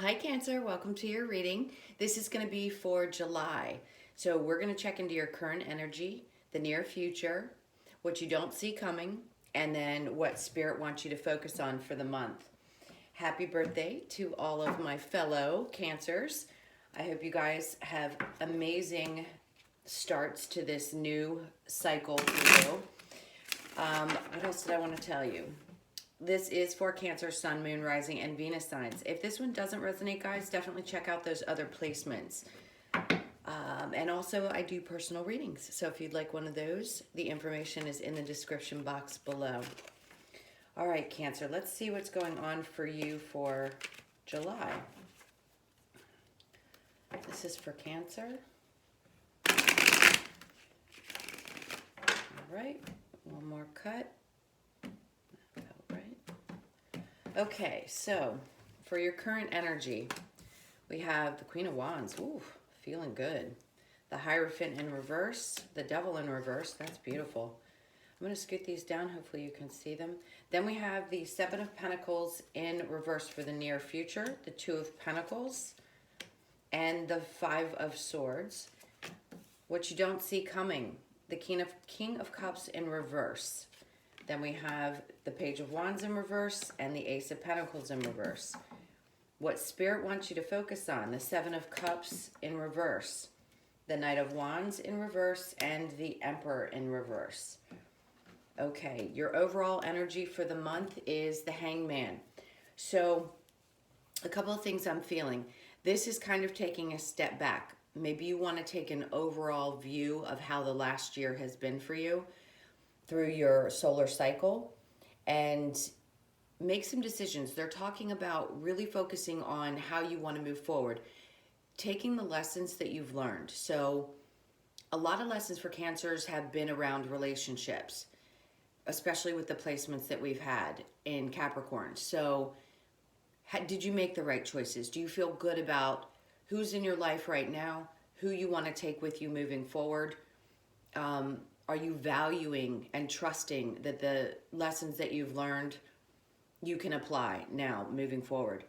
Hi Cancer, welcome to your reading. This is going to be for July. So we're going to check into your current energy, the near future, what you don't see coming, and then what Spirit wants you to focus on for the month. Happy birthday to all of my fellow Cancers. I hope you guys have amazing starts to this new cycle for you. What else did I want to tell you? This is for Cancer, Sun, Moon, Rising, and Venus signs. If this one doesn't resonate, guys, definitely check out those other placements. And also, I do personal readings. So if you'd like one of those, the information is in the description box below. All right, Cancer, let's see what's going on for you for July. This is for Cancer. All right, one more cut. Okay, so for your current energy, we have the Queen of Wands. Ooh, feeling good. The Hierophant in reverse, the Devil in reverse. That's beautiful. I'm going to scoot these down. Hopefully you can see them. Then we have the Seven of Pentacles in reverse for the near future, the Two of Pentacles, and the Five of Swords. What you don't see coming, the King of Cups in reverse. Then we have the Page of Wands in reverse and the Ace of Pentacles in reverse. What Spirit wants you to focus on, the Seven of Cups in reverse, the Knight of Wands in reverse, and the Emperor in reverse. Okay, your overall energy for the month is the Hangman. So, a couple of things I'm feeling. This is kind of taking a step back. Maybe you want to take an overall view of how the last year has been for you through your solar cycle and make some decisions. They're talking about really focusing on how you want to move forward, taking the lessons that you've learned. So a lot of lessons for Cancers have been around relationships, especially with the placements that we've had in Capricorn. So did you make the right choices? Do you feel good about who's in your life right now, who you want to take with you moving forward? Are you valuing and trusting that the lessons that you've learned you can apply now moving forward?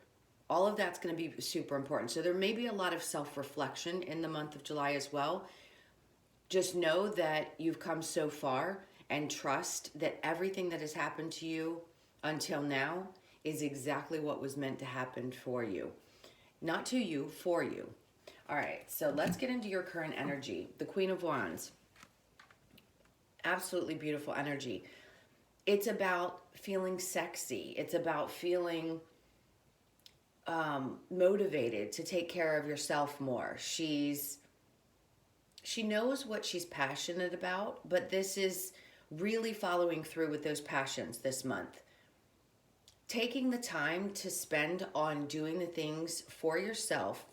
All of that's going to be super important. So there may be a lot of self-reflection in the month of July as well. Just know that you've come so far and trust that everything that has happened to you until now is exactly what was meant to happen for you. Not to you, for you. All right, so let's get into your current energy. The Queen of Wands. Absolutely beautiful energy. It's about feeling sexy. It's about feeling motivated to take care of yourself more. She knows what she's passionate about, but this is really following through with those passions this month. Taking the time to spend on doing the things for yourself,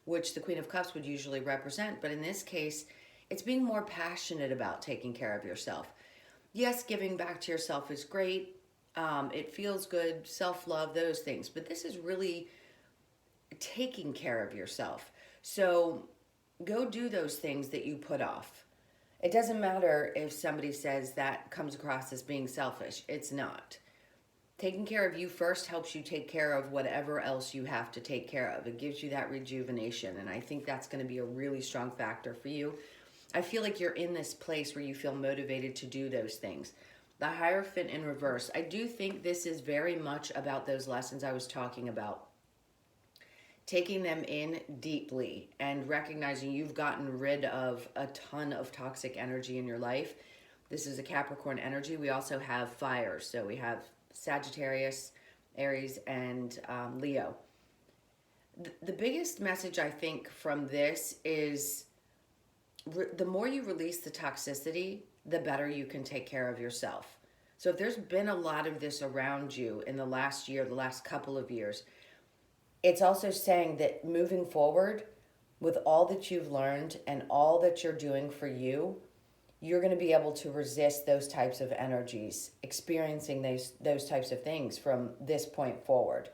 which the Queen of Cups would usually represent, but in this case, it's being more passionate about taking care of yourself. Yes, giving back to yourself is great. It feels good, self-love, those things. But this is really taking care of yourself. So go do those things that you put off. It doesn't matter if somebody says that comes across as being selfish. It's not. Taking care of you first helps you take care of whatever else you have to take care of. It gives you that rejuvenation. And I think that's going to be a really strong factor for you. I feel like you're in this place where you feel motivated to do those things. The Hierophant in reverse. I do think this is very much about those lessons I was talking about. Taking them in deeply and recognizing you've gotten rid of a ton of toxic energy in your life. This is a Capricorn energy. We also have fire. So we have Sagittarius, Aries, and Leo. The biggest message I think from this is the more you release the toxicity, the better you can take care of yourself. So if there's been a lot of this around you in the last year, the last couple of years, it's also saying that moving forward with all that you've learned and all that you're doing for you, you're going to be able to resist those types of energies, experiencing those types of things from this point forward.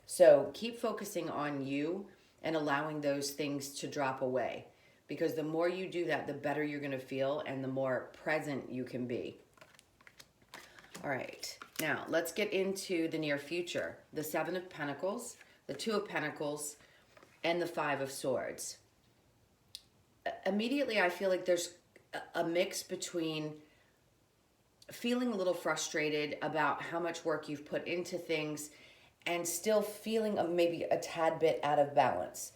So keep focusing on you and allowing those things to drop away. Because the more you do that, the better you're going to feel and the more present you can be. All right, now let's get into the near future. The Seven of Pentacles, the Two of Pentacles, and the Five of Swords. Immediately, I feel like there's a mix between feeling a little frustrated about how much work you've put into things and still feeling maybe a tad bit out of balance.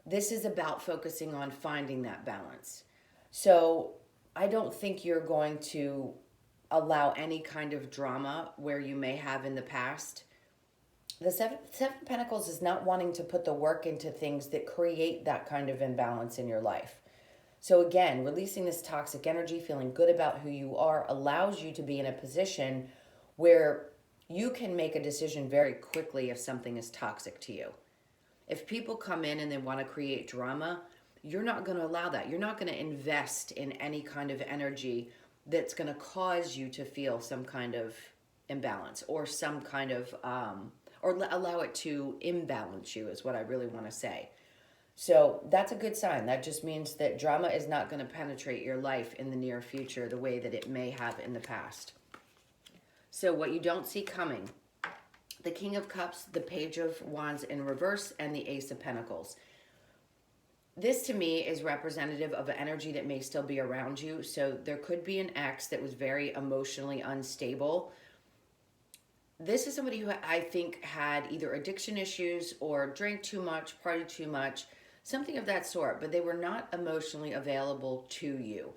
This is about focusing on finding that balance. So I don't think you're going to allow any kind of drama where you may have in the past. The Seven of Pentacles is not wanting to put the work into things that create that kind of imbalance in your life. So again, releasing this toxic energy, feeling good about who you are, allows you to be in a position where you can make a decision very quickly if something is toxic to you. If people come in and they want to create drama, you're not going to allow that. You're not going to invest in any kind of energy that's going to cause you to feel some kind of imbalance or some kind of, or allow it to imbalance you is what I really want to say. So that's a good sign. That just means that drama is not going to penetrate your life in the near future the way that it may have in the past. So what you don't see coming: the King of Cups, the Page of Wands in reverse, and the Ace of Pentacles. This to me is representative of an energy that may still be around you. So there could be an ex that was very emotionally unstable. This is somebody who I think had either addiction issues or drank too much, partied too much, something of that sort, but they were not emotionally available to you.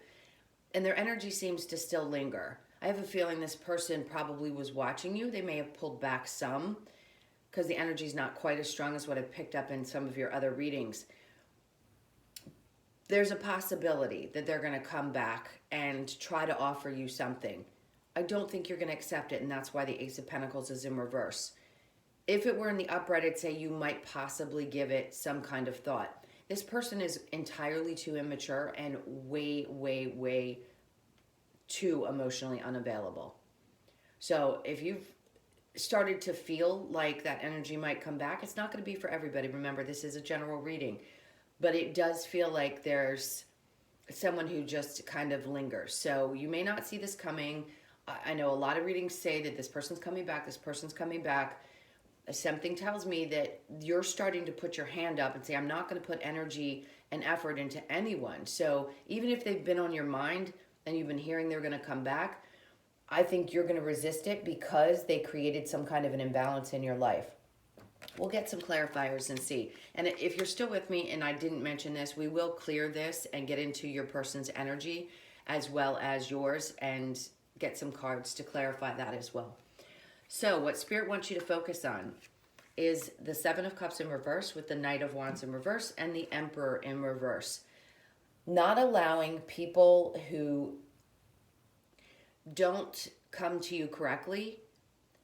And their energy seems to still linger. I have a feeling this person probably was watching you. They may have pulled back some because the energy is not quite as strong as what I've picked up in some of your other readings. There's a possibility that they're going to come back and try to offer you something. I don't think you're going to accept it, and that's why the Ace of Pentacles is in reverse. If it were in the upright, I'd say you might possibly give it some kind of thought. This person is entirely too immature and way, way, way too emotionally unavailable. So if you've started to feel like that energy might come back, it's not going to be for everybody. Remember, this is a general reading, but it does feel like there's someone who just kind of lingers. So you may not see this coming. I know a lot of readings say that this person's coming back, this person's coming back. Something tells me that you're starting to put your hand up and say, I'm not going to put energy and effort into anyone. So even if they've been on your mind and you've been hearing they're going to come back, I think you're going to resist it because they created some kind of an imbalance in your life. We'll get some clarifiers and see. And if you're still with me and I didn't mention this, we will clear this and get into your person's energy as well as yours and get some cards to clarify that as well. So what Spirit wants you to focus on is the Seven of Cups in reverse with the Knight of Wands in reverse and the Emperor in reverse. Not allowing people who don't come to you correctly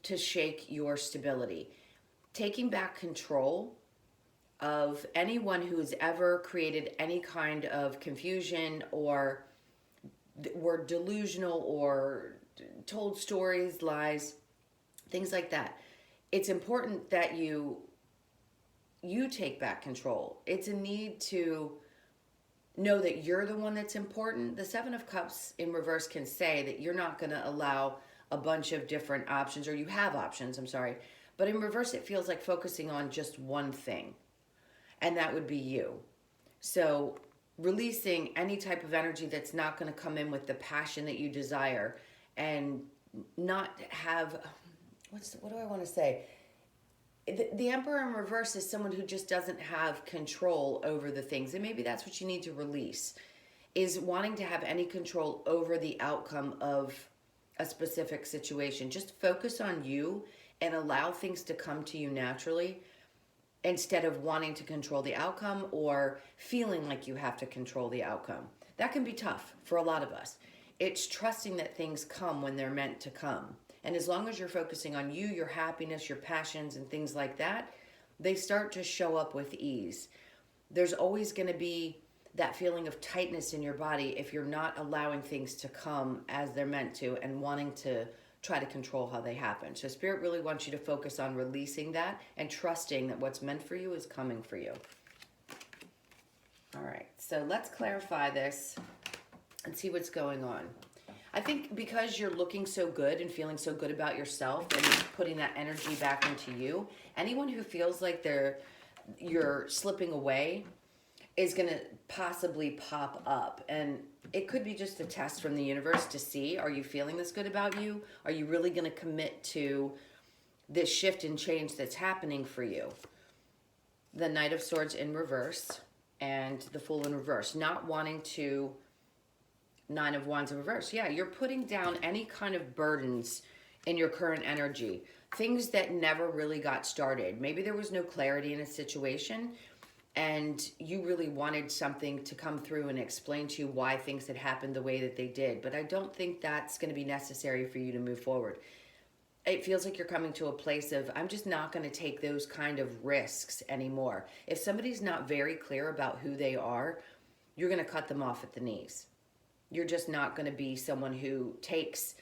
to shake your stability. Taking back control of anyone who's ever created any kind of confusion or were delusional or told stories, lies, things like that. It's important that you take back control. It's a need to know that you're the one that's important. The Seven of Cups in reverse can say that you're not going to allow a bunch of different options, or you have options, I'm sorry. But in reverse, it feels like focusing on just one thing, and that would be you. So releasing any type of energy that's not going to come in with the passion that you desire and not have, what do I want to say? The Emperor in reverse is someone who just doesn't have control over the things. And maybe that's what you need to release, is wanting to have any control over the outcome of a specific situation. Just focus on you and allow things to come to you naturally instead of wanting to control the outcome or feeling like you have to control the outcome. That can be tough for a lot of us. It's trusting that things come when they're meant to come. And as long as you're focusing on you, your happiness, your passions, and things like that, they start to show up with ease. There's always going to be that feeling of tightness in your body if you're not allowing things to come as they're meant to and wanting to try to control how they happen. So Spirit really wants you to focus on releasing that and trusting that what's meant for you is coming for you. All right, so let's clarify this and see what's going on. I think because you're looking so good and feeling so good about yourself and putting that energy back into you, anyone who feels like you're slipping away is going to possibly pop up. And it could be just a test from the universe to see, are you feeling this good about you? Are you really going to commit to this shift and change that's happening for you? The Knight of Swords in reverse and the Fool in reverse. Not wanting to, Nine of Wands in reverse. Yeah, you're putting down any kind of burdens in your current energy. Things that never really got started. Maybe there was no clarity in a situation and you really wanted something to come through and explain to you why things had happened the way that they did. But I don't think that's going to be necessary for you to move forward. It feels like you're coming to a place of, I'm just not going to take those kind of risks anymore. If somebody's not very clear about who they are, you're going to cut them off at the knees. You're just not going to be someone who takes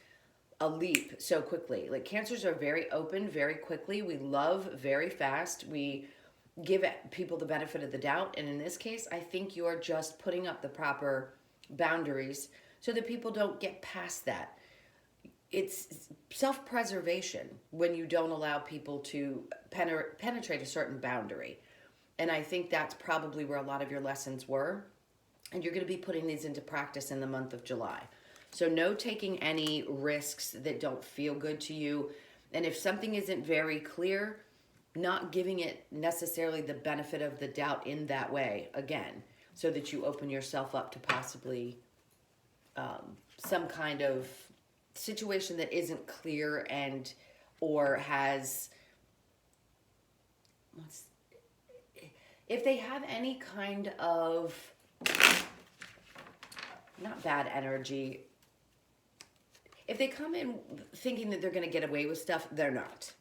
a leap so quickly. Like Cancers are very open very quickly. We love very fast. We give people the benefit of the doubt. And in this case, I think you're just putting up the proper boundaries so that people don't get past that. It's self-preservation when you don't allow people to penetrate a certain boundary. And I think that's probably where a lot of your lessons were. And you're going to be putting these into practice in the month of July. So no taking any risks that don't feel good to you. And if something isn't very clear, not giving it necessarily the benefit of the doubt in that way, again, so that you open yourself up to possibly some kind of situation that isn't clear and or has, if they have any kind of, not bad energy, if they come in thinking that they're going to get away with stuff, they're not.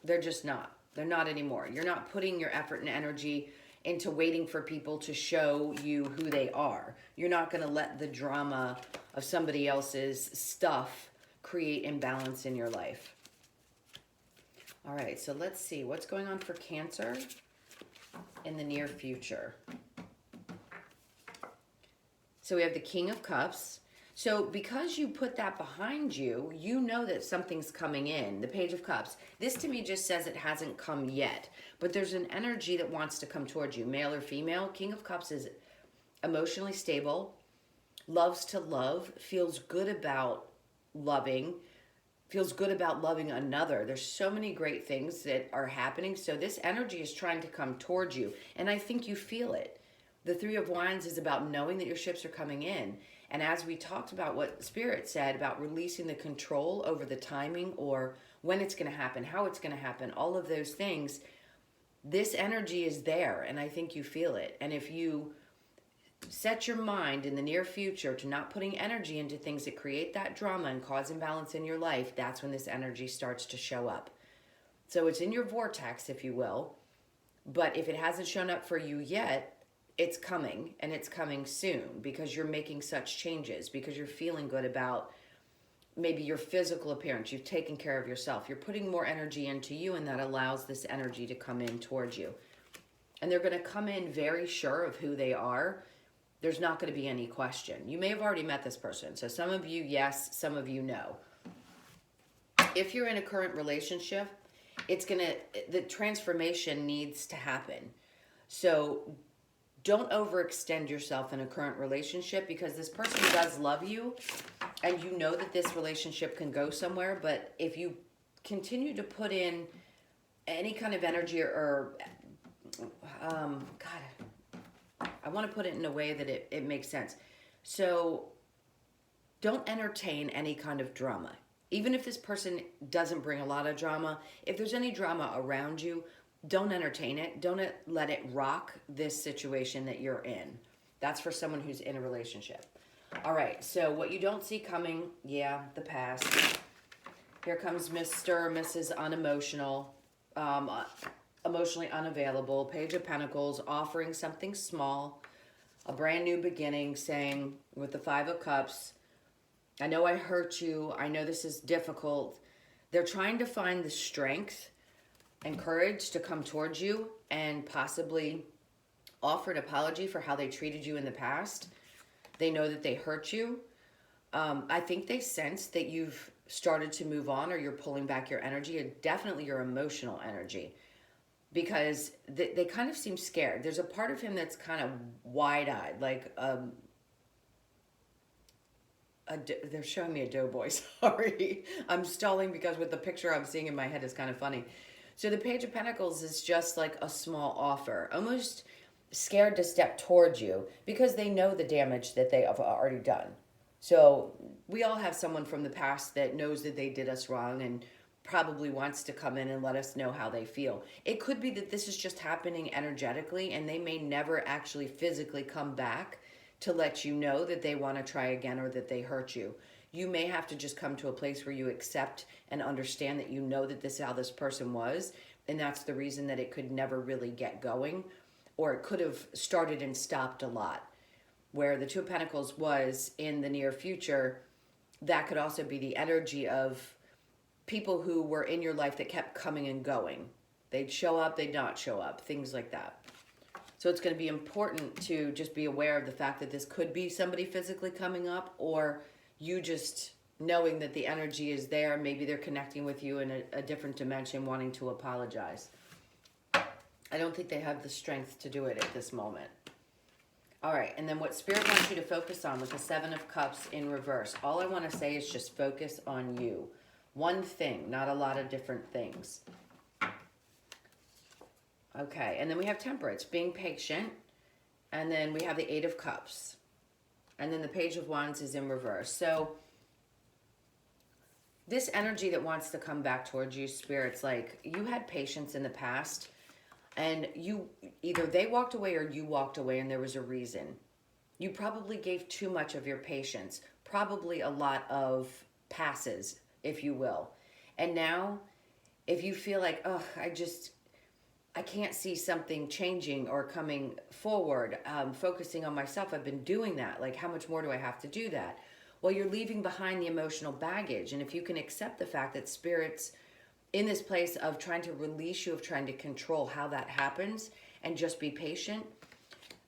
They're just not. They're not anymore. You're not putting your effort and energy into waiting for people to show you who they are. You're not going to let the drama of somebody else's stuff create imbalance in your life. All right, so let's see what's going on for Cancer in the near future. So we have the King of Cups. So because you put that behind you, you know that something's coming in. The Page of Cups. This to me just says it hasn't come yet. But there's an energy that wants to come towards you, male or female. King of Cups is emotionally stable, loves to love, feels good about loving, feels good about loving another. There's so many great things that are happening. So this energy is trying to come towards you. And I think you feel it. The Three of Wands is about knowing that your ships are coming in. And as we talked about what Spirit said about releasing the control over the timing or when it's going to happen, how it's going to happen, all of those things, this energy is there and I think you feel it. And if you set your mind in the near future to not putting energy into things that create that drama and cause imbalance in your life, that's when this energy starts to show up. So it's in your vortex, if you will. But if it hasn't shown up for you yet, it's coming, and it's coming soon because you're making such changes, because you're feeling good about maybe your physical appearance. You've taken care of yourself. You're putting more energy into you, and that allows this energy to come in towards you. And they're going to come in very sure of who they are. There's not going to be any question. You may have already met this person. So some of you, yes, some of you, no. If you're in a current relationship, the transformation needs to happen. So don't overextend yourself in a current relationship because this person does love you and you know that this relationship can go somewhere. But if you continue to put in any kind of energy or I want to put it in a way that it makes sense. So don't entertain any kind of drama. Even if this person doesn't bring a lot of drama, if there's any drama around you, don't entertain it. Don't let it rock this situation that you're in. That's for someone who's in a relationship. All right, so what you don't see coming, yeah, the past. Here comes Mr. or Mrs. Unemotional, emotionally unavailable, Page of Pentacles, offering something small, a brand new beginning, saying with the Five of Cups, I know I hurt you. I know this is difficult. They're trying to find the strength and courage to come towards you and possibly offer an apology for how they treated you in the past. They know that they hurt you. I think they sense that you've started to move on or you're pulling back your energy, and definitely your emotional energy, because they kind of seem scared. There's a part of him that's kind of wide-eyed, like they're showing me a doughboy. Sorry, I'm stalling because with the picture I'm seeing in my head is kind of funny. So the Page of Pentacles is just like a small offer, almost scared to step towards you because they know the damage that they have already done. So we all have someone from the past that knows that they did us wrong and probably wants to come in and let us know how they feel. It could be that this is just happening energetically and they may never actually physically come back to let you know that they want to try again or that they hurt you. You may have to just come to a place where you accept and understand that you know that this is how this person was, and that's the reason that it could never really get going, or it could have started and stopped a lot. Where the Two of Pentacles was in the near future, that could also be the energy of people who were in your life that kept coming and going. They'd show up, they'd not show up, things like that. So it's going to be important to just be aware of the fact that this could be somebody physically coming up, or you just knowing that the energy is there. Maybe they're connecting with you in a different dimension, wanting to apologize. I don't think they have the strength to do it at this moment. All right, and then what Spirit wants you to focus on with the Seven of Cups in reverse. All I want to say is just focus on you. One thing, not a lot of different things. Okay, and then we have Temperance, being patient. And then we have the Eight of Cups. And then the Page of Wands is in reverse. So this energy that wants to come back towards you, Spirit's like, you had patience in the past. And you, either they walked away or you walked away and there was a reason. You probably gave too much of your patience. Probably a lot of passes, if you will. And now, if you feel like, oh, I can't see something changing or coming forward, focusing on myself. I've been doing that. Like, how much more do I have to do that? Well, you're leaving behind the emotional baggage. And if you can accept the fact that Spirit's in this place of trying to release you, of trying to control how that happens, and just be patient,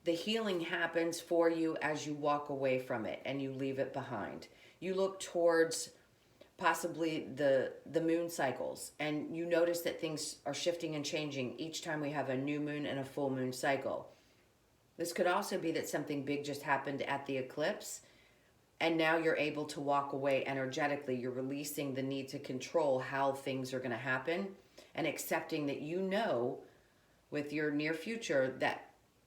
the healing happens for you as you walk away from it and you leave it behind. You look towards possibly the moon cycles, and you notice that things are shifting and changing each time we have a new moon and a full moon cycle. This could also be that something big just happened at the eclipse, and now you're able to walk away energetically. You're releasing the need to control how things are going to happen, and accepting that you know with your near future that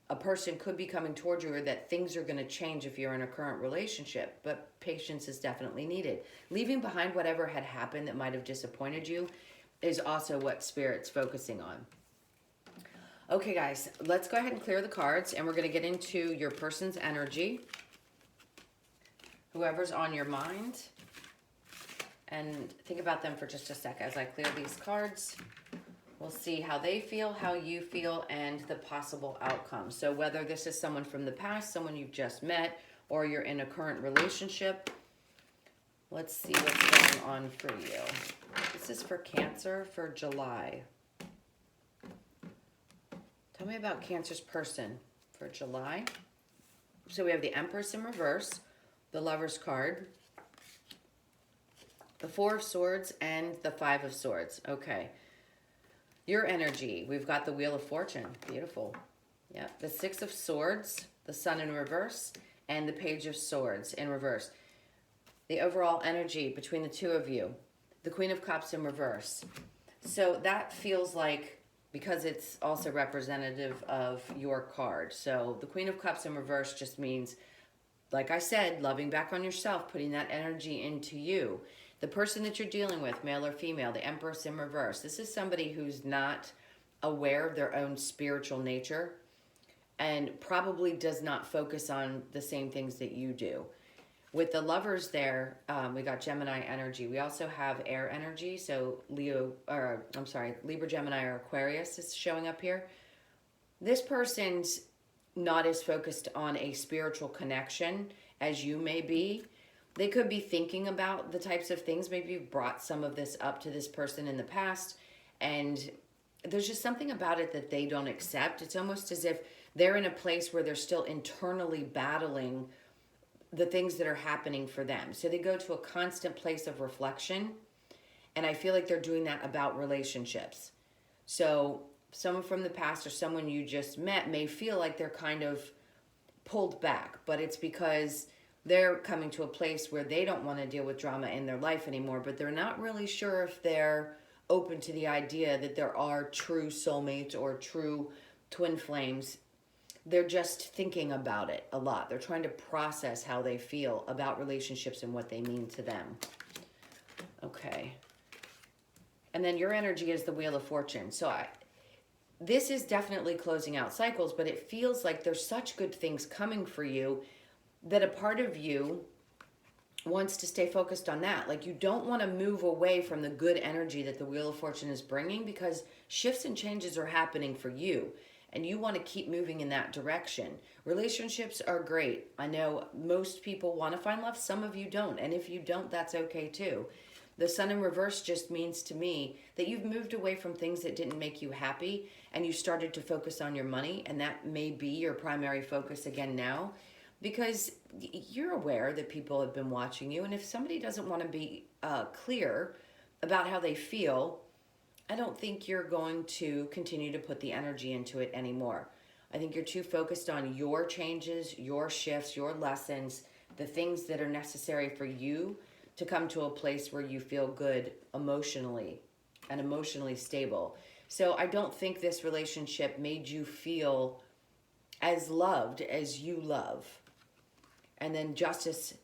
a person could be coming towards you, or that things are going to change if you're in a current relationship, but patience is definitely needed. Leaving behind whatever had happened that might have disappointed you is also what Spirit's focusing on. Okay, guys, let's go ahead and clear the cards, and we're going to get into your person's energy, whoever's on your mind, and think about them for just a sec as I clear these cards. We'll see how they feel, how you feel, and the possible outcome. So whether this is someone from the past, someone you've just met, or you're in a current relationship, let's see what's going on for you. This is for Cancer for July. Tell me about Cancer's person for July. So we have the Empress in reverse, the Lover's card, the Four of Swords, and the Five of Swords. Okay. Your energy, we've got the Wheel of Fortune. Beautiful. Yeah, the Six of Swords, the Sun in reverse, and the Page of Swords in reverse. The overall energy between the two of you, the Queen of Cups in reverse. So that feels like, because it's also representative of your card. So the Queen of Cups in reverse just means, like I said, loving back on yourself, putting that energy into you. The person that you're dealing with, male or female, the Empress in reverse, this is somebody who's not aware of their own spiritual nature and probably does not focus on the same things that you do. With the Lovers there, we got Gemini energy. We also have air energy, so Libra, Gemini, or Aquarius is showing up here. This person's not as focused on a spiritual connection as you may be. They could be thinking about the types of things. Maybe you've brought some of this up to this person in the past, and there's just something about it that they don't accept. It's almost as if they're in a place where they're still internally battling the things that are happening for them. So they go to a constant place of reflection. And I feel like they're doing that about relationships. So someone from the past or someone you just met may feel like they're kind of pulled back, but it's because they're coming to a place where they don't want to deal with drama in their life anymore, but they're not really sure if they're open to the idea that there are true soulmates or true twin flames. They're just thinking about it a lot. They're trying to process how they feel about relationships and what they mean to them. Okay. And then your energy is the Wheel of Fortune. So this is definitely closing out cycles, but it feels like there's such good things coming for you that a part of you wants to stay focused on that. Like, you don't want to move away from the good energy that the Wheel of Fortune is bringing, because shifts and changes are happening for you and you want to keep moving in that direction. Relationships are great. I know most people want to find love. Some of you don't. And if you don't, that's okay too. The Sun in reverse just means to me that you've moved away from things that didn't make you happy and you started to focus on your money, and that may be your primary focus again now, because you're aware that people have been watching you, and if somebody doesn't want to be clear about how they feel, I don't think you're going to continue to put the energy into it anymore. I think you're too focused on your changes, your shifts, your lessons, the things that are necessary for you to come to a place where you feel good emotionally and emotionally stable. So I don't think this relationship made you feel as loved as you love. And then justice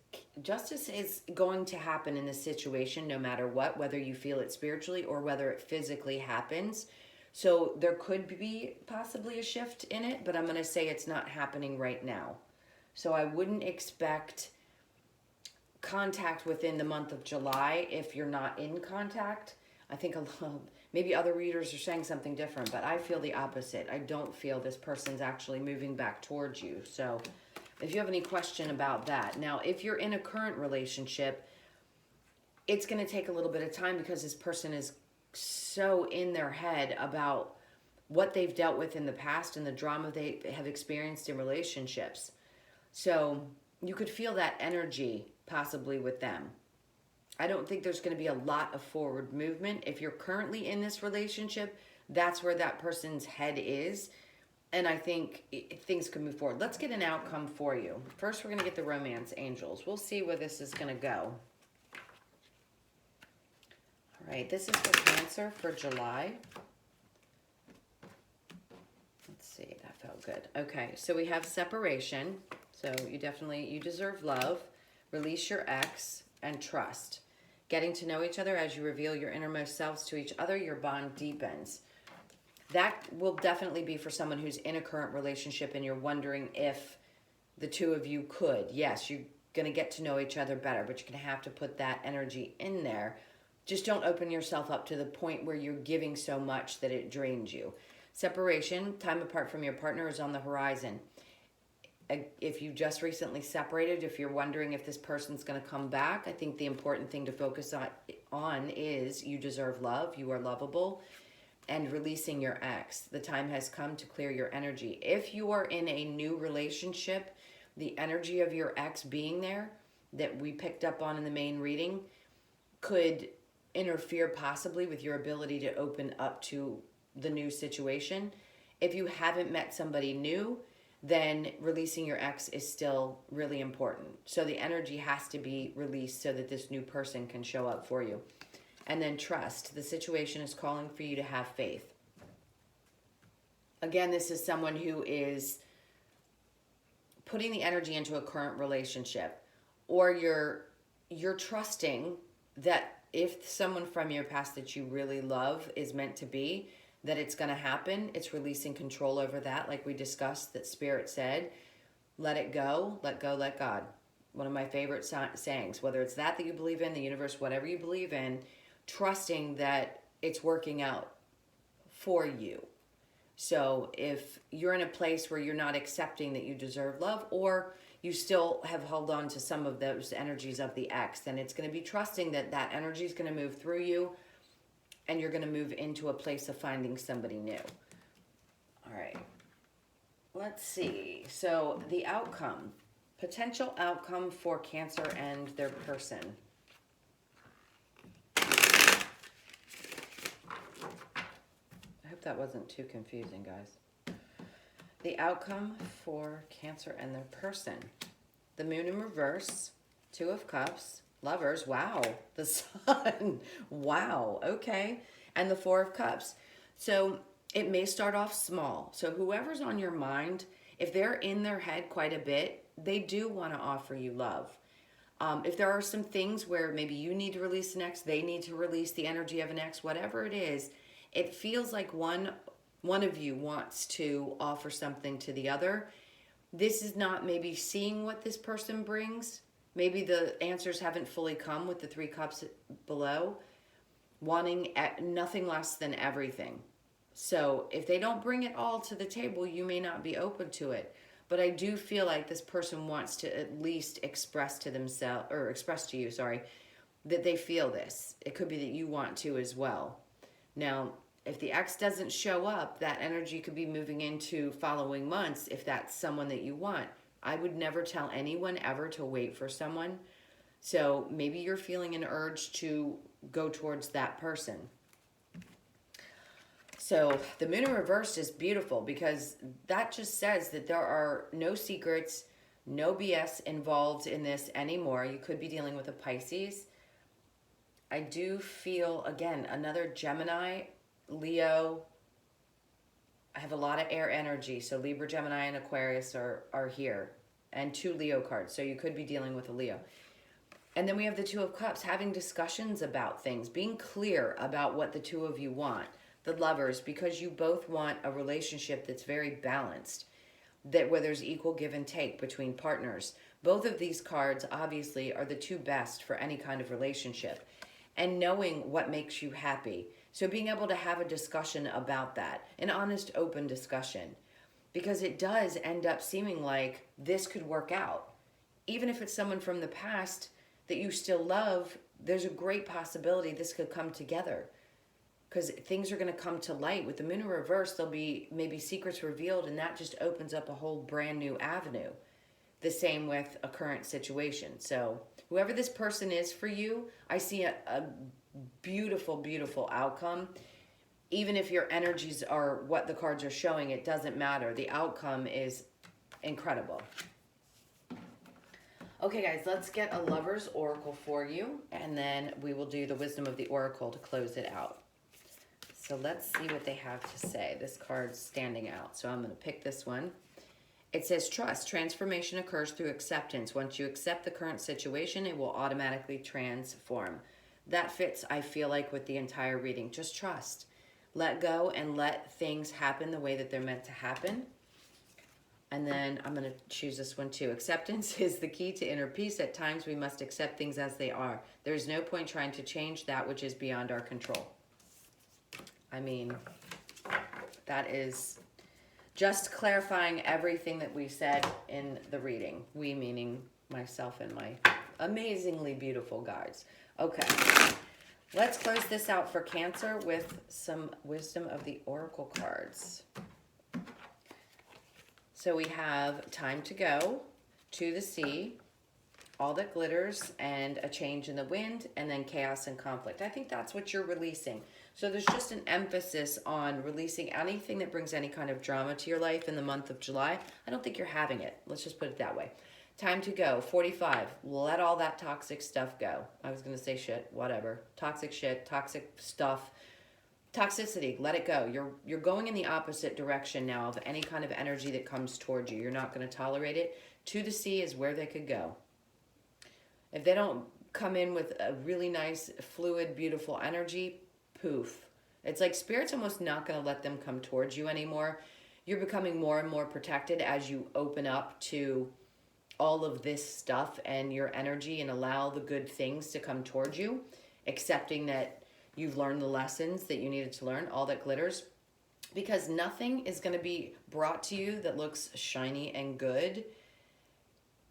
is going to happen in this situation no matter what, whether you feel it spiritually or whether it physically happens. So there could be possibly a shift in it, but I'm going to say it's not happening right now. So I wouldn't expect contact within the month of July if you're not in contact. I think maybe other readers are saying something different, but I feel the opposite. I don't feel this person's actually moving back towards you. So if you have any question about that. Now, if you're in a current relationship, it's going to take a little bit of time because this person is so in their head about what they've dealt with in the past and the drama they have experienced in relationships. So you could feel that energy possibly with them. I don't think there's going to be a lot of forward movement. If you're currently in this relationship, that's where that person's head is. And I think things could move forward. Let's get an outcome for you. First, we're going to get the romance angels. We'll see where this is going to go. All right, this is for Cancer for July. Let's see, that felt good. Okay, so we have separation. So you deserve love. Release your ex and trust. Getting to know each other as you reveal your innermost selves to each other, your bond deepens. That will definitely be for someone who's in a current relationship and you're wondering if the two of you could. Yes, you're going to get to know each other better, but you're going to have to put that energy in there. Just don't open yourself up to the point where you're giving so much that it drains you. Separation, time apart from your partner, is on the horizon. If you just recently separated, if you're wondering if this person's going to come back, I think the important thing to focus on is you deserve love, you are lovable, and releasing your ex. The time has come to clear your energy. If you are in a new relationship, the energy of your ex being there that we picked up on in the main reading could interfere possibly with your ability to open up to the new situation. If you haven't met somebody new, then releasing your ex is still really important. So the energy has to be released so that this new person can show up for you. And then trust. The situation is calling for you to have faith. Again, this is someone who is putting the energy into a current relationship, or you're trusting that if someone from your past that you really love is meant to be, that it's going to happen. It's releasing control over that, like we discussed, that Spirit said, let it go, let God. One of my favorite sayings, whether it's that you believe in, the universe, whatever you believe in, trusting that it's working out for you. So if you're in a place where you're not accepting that you deserve love, or you still have held on to some of those energies of the ex, then it's going to be trusting that that energy is going to move through you and you're going to move into a place of finding somebody new. All right. Let's see. So the outcome. Potential outcome for Cancer and their person. I hope that wasn't too confusing, guys. The outcome for Cancer and their person. The Moon in reverse, Two of Cups, Lovers, wow, the Sun, wow, okay, and the Four of Cups. So it may start off small. So whoever's on your mind, if they're in their head quite a bit, they do want to offer you love. If there are some things where maybe you need to release an ex, they need to release the energy of an ex, whatever it is, it feels like one of you wants to offer something to the other. This is not maybe seeing what this person brings. Maybe the answers haven't fully come with the Three Cups below. Wanting nothing less than everything. So if they don't bring it all to the table, you may not be open to it. But I do feel like this person wants to at least express to themselves, or express to you, sorry, that they feel this. It could be that you want to as well. Now, if the ex doesn't show up, that energy could be moving into following months if that's someone that you want. I would never tell anyone ever to wait for someone. So maybe you're feeling an urge to go towards that person. So the Moon in reverse is beautiful because that just says that there are no secrets, no BS involved in this anymore. You could be dealing with a Pisces. I do feel, again, another Gemini, Leo. I have a lot of air energy. So Libra, Gemini, and Aquarius are here. And 2 Leo cards. So you could be dealing with a Leo. And then we have the Two of Cups, having discussions about things, being clear about what the two of you want. The Lovers, because you both want a relationship that's very balanced, that where there's equal give and take between partners. Both of these cards obviously are the two best for any kind of relationship, and knowing what makes you happy. So being able to have a discussion about that, an honest, open discussion, because it does end up seeming like this could work out. Even if it's someone from the past that you still love, there's a great possibility this could come together. Because things are going to come to light. With the Moon in reverse, there'll be maybe secrets revealed, and that just opens up a whole brand new avenue. The same with a current situation. So whoever this person is for you, I see a beautiful, beautiful outcome. Even if your energies are what the cards are showing, it doesn't matter. The outcome is incredible. Okay, guys, let's get a Lover's Oracle for you, and then we will do the Wisdom of the Oracle to close it out. So let's see what they have to say. This card's standing out, so I'm going to pick this one. It says, trust. Transformation occurs through acceptance. Once you accept the current situation, it will automatically transform. That fits, I feel like, with the entire reading. Just trust. Let go and let things happen the way that they're meant to happen. And then I'm going to choose this one too. Acceptance is the key to inner peace. At times we must accept things as they are. There's no point trying to change that which is beyond our control. I mean, that is just clarifying everything that we said in the reading. We meaning myself and my amazingly beautiful guides. Okay, let's close this out for Cancer with some Wisdom of the Oracle cards. So we have Time to Go, To the Sea, All That Glitters, and A Change in the Wind, and then Chaos and Conflict. I think that's what you're releasing. So there's just an emphasis on releasing anything that brings any kind of drama to your life in the month of July. I don't think you're having it. Let's just put it that way. Time to Go, 45. Let all that toxic stuff go. I was going to say shit, whatever. Toxic shit, toxic stuff. Toxicity, let it go. You're going in the opposite direction now of any kind of energy that comes towards you. You're not going to tolerate it. To the Sea is where they could go. If they don't come in with a really nice, fluid, beautiful energy, poof. It's like Spirit's almost not going to let them come towards you anymore. You're becoming more and more protected as you open up to all of this stuff and your energy and allow the good things to come towards you, accepting that you've learned the lessons that you needed to learn, all that glitters, because nothing is going to be brought to you that looks shiny and good,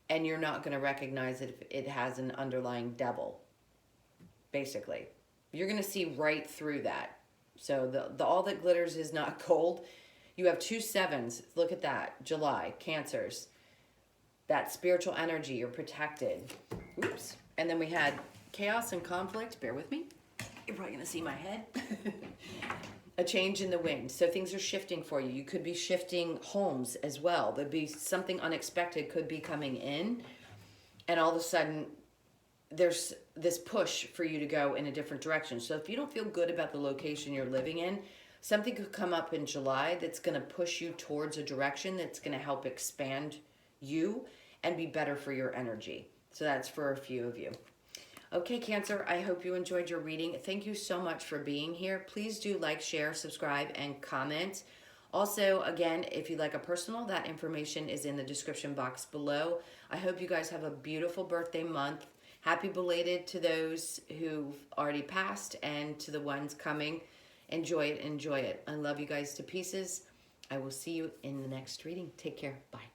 and you're not going to recognize it if it has an underlying devil, basically. You're going to see right through that. So the all that glitters is not gold. You have 2 sevens. Look at that. July, Cancers. that spiritual energy. You're protected. Oops. And then we had chaos and conflict. Bear with me. You're probably going to see my head. A change in the wind. So things are shifting for you. You could be shifting homes as well. There'd be something unexpected could be coming in. And all of a sudden, there's this push for you to go in a different direction. So if you don't feel good about the location you're living in, something could come up in July that's going to push you towards a direction that's going to help expand you and be better for your energy. So that's for a few of you. Okay, Cancer, I hope you enjoyed your reading. Thank you so much for being here. Please do like, share, subscribe, and comment. Also, again, if you'd like a personal, that information is in the description box below. I hope you guys have a beautiful birthday month. Happy belated to those who've already passed and to the ones coming. Enjoy it, enjoy it. I love you guys to pieces. I will see you in the next reading. Take care. Bye.